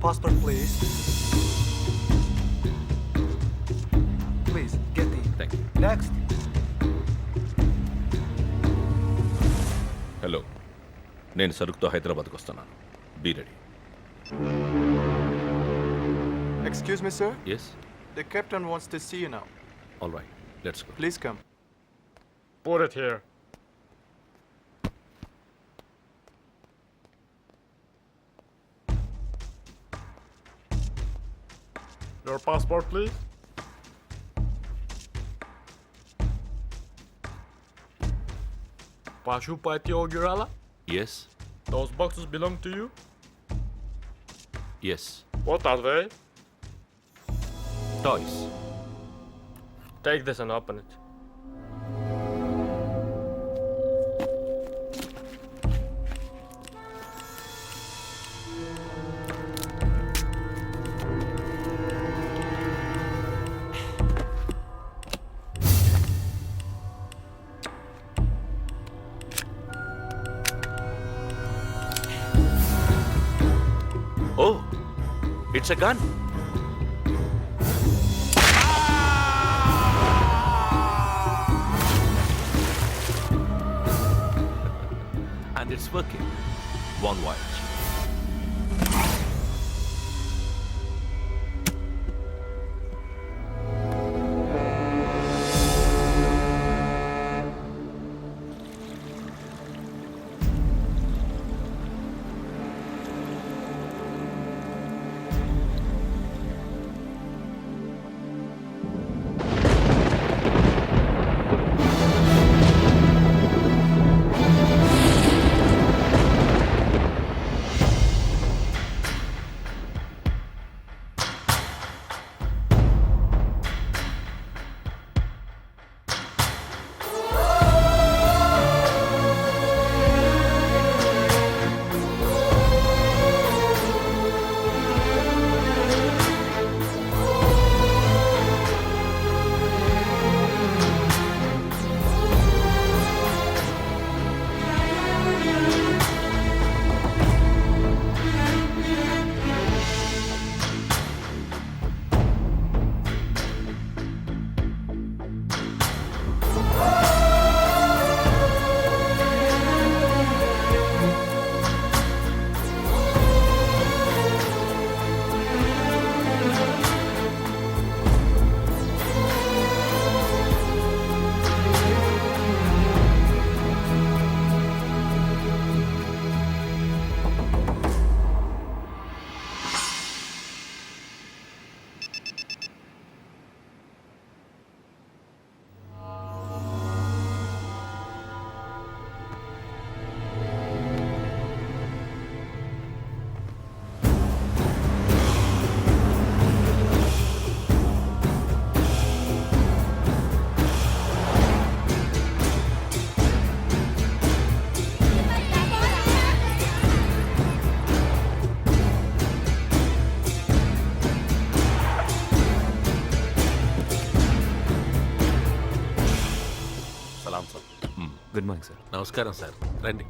Passport, please. Please, get in. Thank you. Next. Hello, నేను సరుకుతో హైదరాబాద్కి వస్తున్నాను. Be ready. Excuse me, sir. Yes, The captain wants to see you now. All right, let's go. Please come. Put it here. Your passport, please. Pashupati Ogirala, yes, those boxes belong to you? Yes. What are they? Toys. Take this and open it. Oh, it's a gun. And it's working. One voyage. Good morning sir. నమస్కారం sir, రండి.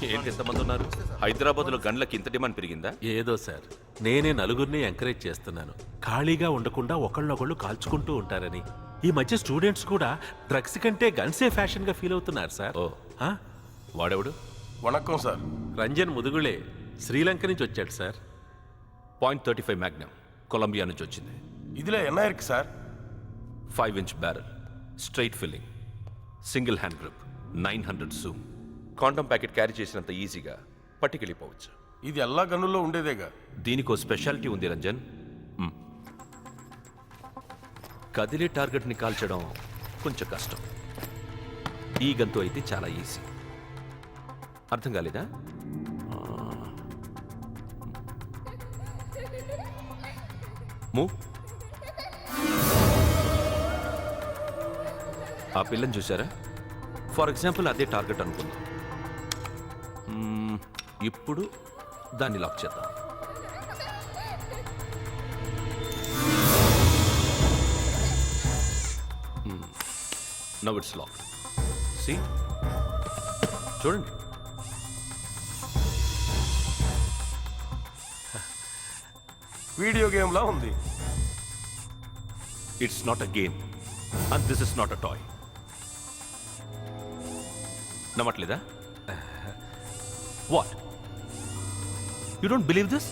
ఏంటి ఎంతమంది ఉన్నారు? హైదరాబాద్లో గన్లకి ఇంత demand పెరిగిందా? ఏదో sir, నేనే నలుగురిని ఎంకరేజ్ చేస్తున్నాను. ఖాళీగా ఉండకుండా ఒకళ్ళొకళ్ళు కాల్చుకుంటూ ఉంటారని. ఈ మధ్య స్టూడెంట్స్ కూడా డ్రగ్స్ కంటే గన్సే ఫ్యాషన్గా ఫీల్ అవుతున్నారు సార్. ఓ, వాడెవడు? వణక్కం సార్. రంజన్ ముదుగులే, శ్రీలంక నుంచి వచ్చాడు సార్. .35 మ్యాగ్నమ్, కొలంబియా నుంచి వచ్చింది. ఇదిలో ఎన్ఐఆర్కి sir. 5-inch barrel, straight filling, single hand grip, 900 zoom. Condom packet carry చేసినంత ఈజీగా పట్టుకెళ్ళిపోవచ్చు. ఇది ఎల్లా గన్నుల్లో ఉండేదేగా. దీనికో స్పెషాలిటీ ఉంది రంజన్. కదిలే టార్గెట్ని కాల్చడం కొంచెం కష్టం. ఈ గన్తో అయితే చాలా ఈజీ. అర్థం కాలేదా? మూవ్. ఆ పిల్లని చూసారా? ఫర్ ఎగ్జాంపుల్ అదే టార్గెట్ అనుకుందాం. ఇప్పుడు దాన్ని లాక్ చేద్దాం. Now it's lock. See? చూడండి. వీడియో గేమ్లా ఉంది. It's not a game. And this is not a toy. నమ్మట్లేదా? What? You don't believe this?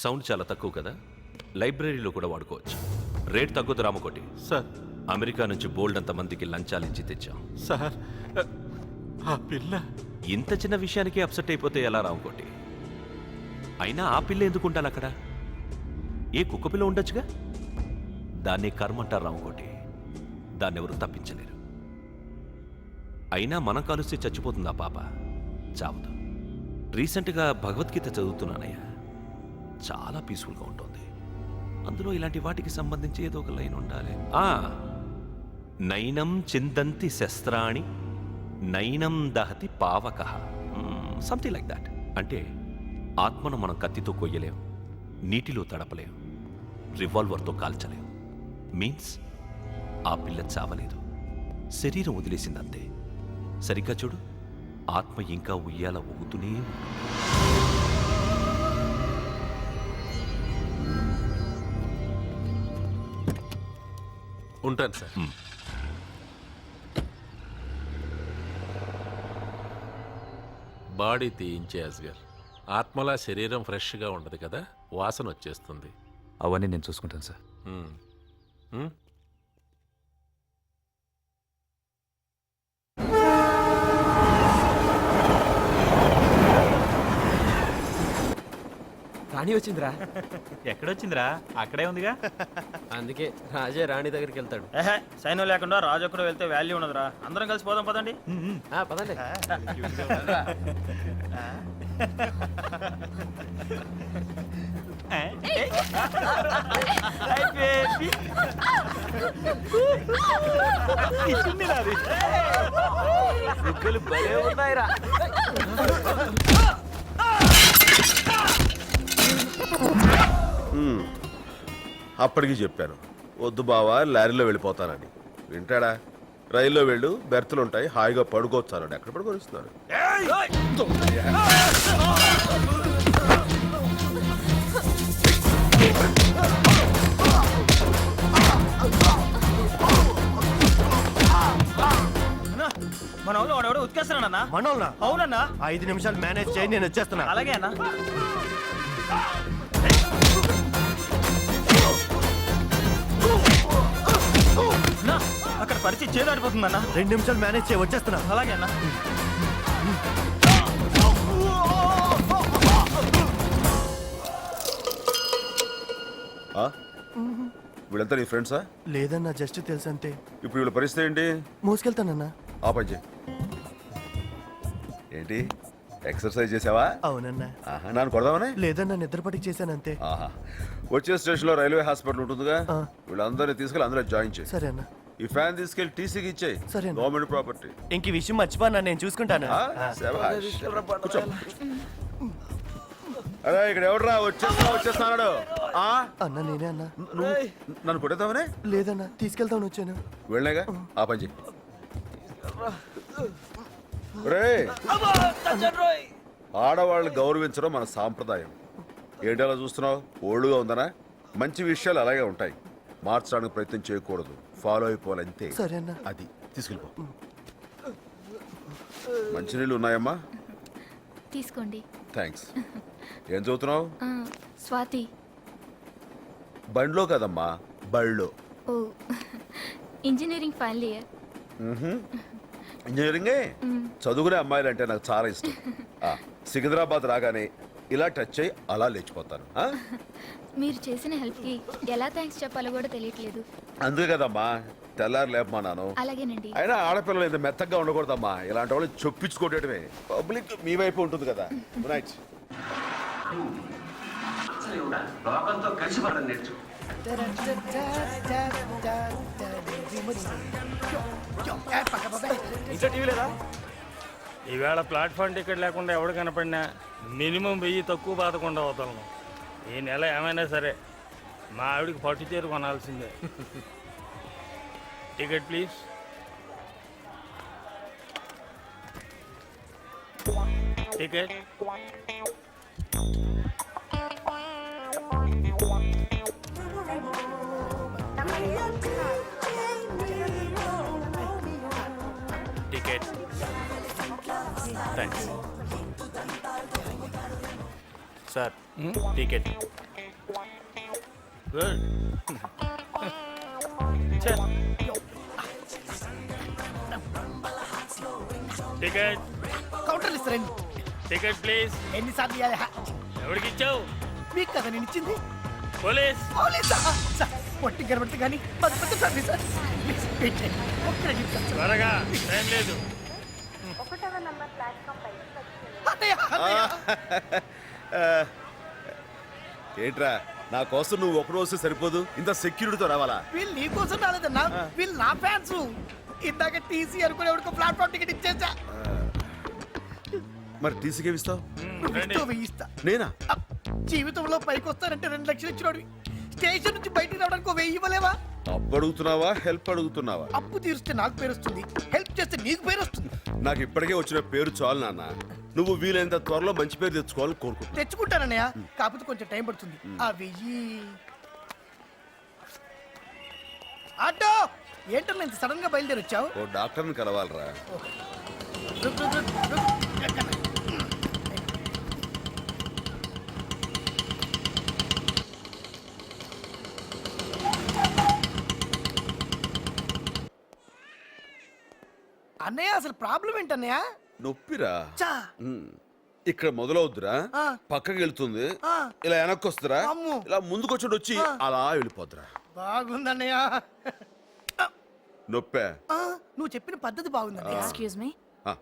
Sound చాలా తక్కువ కదా, లైబ్రరీలో కూడా వాడుకోవచ్చు. రేట్ తగ్గుద్దు రామకోటి. సార్ అమెరికా నుంచి బోల్డ్ అంత మందికి లంచాలు ఇచ్చి తెచ్చాం. సార్ ఆ పిల్ల ఇంత చిన్న విషయానికి అప్సెట్ అయిపోతే ఎలా రామకోటి? అయినా ఆ పిల్ల ఎందుకు ఉండాలి అక్కడ? ఏ కుక్క పిల్ల ఉండొచ్చుగా. దాన్నే కర్మ అంటారు రామకోటి. దాన్ని ఎవరు తప్పించలేరు. అయినా మనం కలిస్తే చచ్చిపోతుంది ఆ పాప, చావదు. రీసెంట్గా భగవద్గీత చదువుతున్నానయ్యా, చాలా పీస్ఫుల్గా ఉంటుంది. అందులో ఇలాంటి వాటికి సంబంధించి ఏదో ఒక లైన్ ఉండాలి. నైనం చిందంతి శస్త్రాణి నైనం దహతి పావకః, సంథింగ్ లైక్ దాట్. అంటే ఆత్మను మనం కత్తితో కొయ్యలేం, నీటిలో తడపలేం, రివాల్వర్తో కాల్చలేం. మీన్స్ ఆ పిల్ల చావలేదు, శరీరం వదిలేసిందంతే. సరిగ్గా చూడు, ఆత్మ ఇంకా ఉయ్యాల ఊగుతూనే ఉంది. ఉంటాను సార్. బాడీ తీయించే అస్గర్, ఆత్మలా శరీరం ఫ్రెష్గా ఉండదు కదా, వాసన వచ్చేస్తుంది. అవన్నీ నేను చూసుకుంటాను సార్. మ్మ్. మ్మ్? రాణి వచ్చిందిరా. ఎక్కడొచ్చిందిరా? అక్కడే ఉందిగా. అందుకే రాజే రాణి దగ్గరికి వెళ్తాడు. సైన్యం లేకుండా రాజు ఒక్కడు వెళ్తే వాల్యూ ఉండదురా. అందరం కలిసి పోదాం పదండి. పదండి. భలే ఉన్నాయిరా. అప్పటికి చెప్పాను, వద్దు బావా లారీలో వెళ్ళిపోతానని. వింటాడా? రైల్లో వెళ్ళు, బెర్తులు ఉంటాయి, హాయిగా పడుకోవచ్చు అన్నాడు. ఎక్కడ పడుకొనిస్తున్నాడు? మన వాళ్ళు వాడు ఉతికేస్తున్నాడన్నా. మనోళ్ళనా? అవునన్నా. 5 నిమిషాలు మేనేజ్ చేయి, నేను వచ్చేస్తున్నా. అలాగే అన్నా. అక్కడ పరిస్థితి చేదాడిపోతుందన్నా. 2 నిమిషాలు మేనేజ్ చేయి, వచ్చేస్తున్నా. అలాగే అన్నా. ఆ? వీళ్ళంతా నీ ఫ్రెండ్సా? లేదన్నా, జస్ట్ తెలుసు అంతే. ఇప్పుడు వీళ్ళ పరిస్థితి ఏంటి? మోసుకెళ్తానన్నా. ఆ పని చేయి. ఏంటి, ఎక్సర్సైజ్ చేసావా? అవునన్నా. ఆహా, నన్ను కొడదామనే? లేదన్నా, నిద్రపటికి చేశాను అంతే. ఆహా, వచ్చే స్టేషన్లో రైల్వే హాస్పిటల్ ఉంటుందిగా, ఆ. వీళ్ళందరినీ తీసుకెళ్ళి అందులో జాయిన్ చేయి. సరే అన్న. ఈ ఫ్యాన్ తీసుకెళ్ళి టీసీకి ఇచ్చేయి. సరే అన్న. Government property. ఇంక ఈ విషయం మర్చిపోనా, నేను చూసుకుంటాను. శభాష్. కూర్చో. అరే ఇక్కడ ఎవడరా వచ్చేస్తున్నాడు? అన్న నేనే అన్నా. నువ్వు నన్ను కొట్టేద్దామనే? లేదన్నా, తీసుకెళ్తాను వచ్చాను. వెళ్ళాగా ఆ పని చెయ్యి. రేయ్, ఆడవాళ్ళని గౌరవించడం మన సాంప్రదాయం. ఏంటి అలా చూస్తున్నావు? ఓల్డ్గా ఉందనా? మంచి విషయాలు అలాగే ఉంటాయి, మార్చడానికి ప్రయత్నం చేయకూడదు, ఫాలో అయిపోవాలంతే. సరే అన్న. అది తీసుకెళ్ళిపో. మంచినీళ్ళు ఉన్నాయమ్మా? తీసుకోండి. థ్యాంక్స్. ఏం చదువుతున్నావు? స్వాతి. బండ్లో కదమ్మా, బళ్ళో. ఓ, ఇంజనీరింగ్ ఫైనల్ ఇయర్. ఇంజనీరింగే. చదువుకునే అమ్మాయిలు అంటే నాకు చాలా ఇష్టం. సికింద్రాబాద్ రాగానే ఇలా టచ్ అయ్యి అలా లేచిపోతాను ఆ? మీరు చేసిన హెల్ప్కి ఎలా థ్యాంక్స్ చెప్పాలో కూడా తెలియట్లేదు. అందుకే కదమ్మా తెల్లారు లేపమన్నాను. అలాగేనండి. అయినా ఆడపిల్లలు ఇంత మెత్తగా ఉండకూడదమ్మా. ఇలాంటి వాళ్ళు చొప్పించుకోవటమే. పబ్లిక్ మీ వైపు ఉంటుంది కదా. Good night. ఇంట్లో టీవీ లేదా? ఈవేళ ప్లాట్ఫామ్ టికెట్ లేకుండా ఎవడు కనపడినా మినిమం 1000 తక్కువ బాధకుండా వదలను. ఈ నెల ఏమైనా సరే మా ఆవిడికి పట్టు చీర కొనాల్సిందే. Ticket please. Ticket. Ticket. Thanks sir. Ticket. Good. Ticket. కౌంటర్లు ఇస్తారండి. Ticket please. ఎన్నిసార్లు ఇవ్వాలి? ఎవరికి ఇచ్చావు? మీకు కదా నేను ఇచ్చింది. పోలీస్. పొట్టి గడబడితే కానీ సర్వీస్ సార్. ప్లీజ్ వెయిట్ చేయండి. ఒక్క నిమిషం సార్. త్వరగా, టైం లేదు. అన్నయ్య, అన్నయ్య. ఏంట్రా నా కోసం నువ్వు ఒకరోజు వస్తే సరిపోదు, ఇంత సెక్యూరిటీతో రావాలా? వీళ్ళు నీ కోసం రాలేదన్నా, వీళ్ళు నా ఫ్యాన్స్. ఇందాక టీసీ అనుకునే ప్లాట్ఫామ్ టికెట్ ఇచ్చేసా. మరి తీసుకేమిస్తావు? వేయిస్తా. నేనా? జీవితంలో పైకి వస్తానంటే 2 లక్షలు ఇచ్చినోడివి. స్టేషన్ నుంచి బయటికి రావడానికి 1000 ఇవ్వలేవా? అప్పు అడుగుతున్నావా, హెల్ప్ అడుగుతున్నావా? అప్పు తీరిస్తే నాకు పేరు వస్తుంది, హెల్ప్ చేస్తే నీకు పేరు వస్తుంది. నాకు ఇప్పటికే వచ్చిన పేరు చాలు నాన్న. నువ్వు వీలైనంత త్వరలో మంచి పేరు తెచ్చుకోవాలని కోరుకుంటున్నా. తెచ్చుకుంటానన్నయ్య, కాకపోతే కొంచెం టైం పడుతుంది. ఆ 1000 ఆటో ఏంటన్నా ఇంత సడన్ గా బయలుదేరి వచ్చావు? ఓ డాక్టర్ని కలవాలరా. రుక్, రుక్, రుక్, రుక్. అన్నయ్య అసలు ప్రాబ్లం ఏంటన్నయ్య? నొప్పిరా. చా. ఇక్కడ మొదలవుద్దురా, ఆ. పక్కకి వెళ్తుంది, ఆ. ఇలా వెనక్కి వస్తురా, అమ్మో. ఇలా ముందుకొచ్చి వచ్చి అలా వెళ్ళిపోతురా. బాగుందన్నయ్య. నొప్పే. నువ్వు చెప్పిన పద్ధతి బాగుందన్నయ్య. Excuse me. ఆ,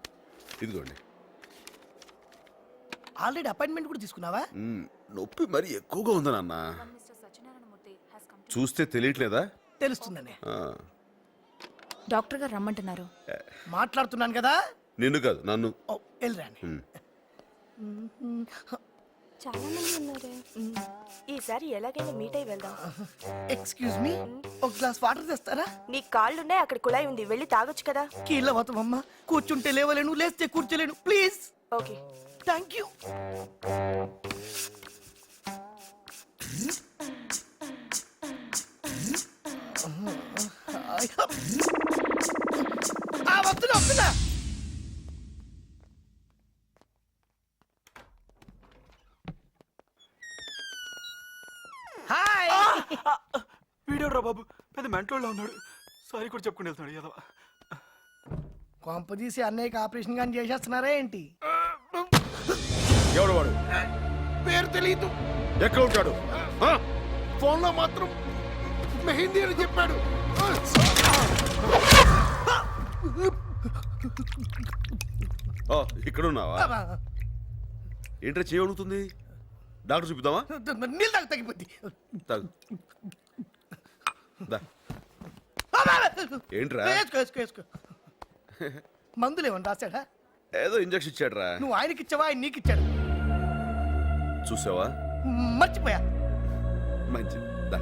ఇదిగోండి. ఆల్రెడీ అపాయింట్మెంట్ కూడా తీసుకున్నావా? నొప్పి మరి ఎక్కువగా ఉంది నాన్న. చూస్తే తెలియట్లేదా? తెలుస్తుందన్నయ్య. ఆ. డాక్టర్ గారు రమ్మంటున్నారు. మాట్లాడుతున్నాను కదా. నిన్ను కాదు నన్ను. ఓ, వెళ్ళరాని. చాలా మంది ఉన్నారు. ఈసారి ఎలాగైనా మీట్ అయి వెళ్దాం. ఎక్స్క్యూజ్ మీ, ఒక గ్లాస్ వాటర్ తెస్తారా? నీ కాళ్ళున్నాయి, అక్కడ కుళాయి ఉంది, వెళ్ళి తాగొచ్చు కదా. కీళ్ళ పోతామమ్మా, కూర్చుంటే లేవలేను, లేస్తే కూర్చోలేను. ప్లీజ్. ఓకే. Thank you. వస్తున్నా వస్తున్నా. హాయ్. వీడియో రా బాబు, పెద్ద మెంటోళ్ళ ఉన్నాడు. సారీ కూడా చెప్పుకుని వెళ్తున్నాడు ఏదో. కొంప తీసి అన్నయ్యకి ఆపరేషన్ కానీ చేసేస్తున్నారా ఏంటి? ఎవడు వాడు? పేరు తెలియదు. ఎక్కడ ఉంటాడు? ఫోన్ లో మాత్రం మెహిందీ అని చెప్పాడు. ఇక్కడ ఉన్నావా? ఏంట్రా చేయగలుగుతుంది? డాక్టర్ చూపిద్దామా? నీళ్ళు తాగు తగ్గిపోద్ది. తాగు. దా. ఏంట్రా? వేసుకో, వేసుకో, వేసుకో. మందులు ఏమన్నా రాశాడా? ఏదో ఇంజక్షన్ ఇచ్చాడ్రా. నువ్వు ఆయనకి ఇచ్చావా, ఆయన నీకు ఇచ్చాడు? చూసావా? మర్చిపోయా. మంచిది. దా.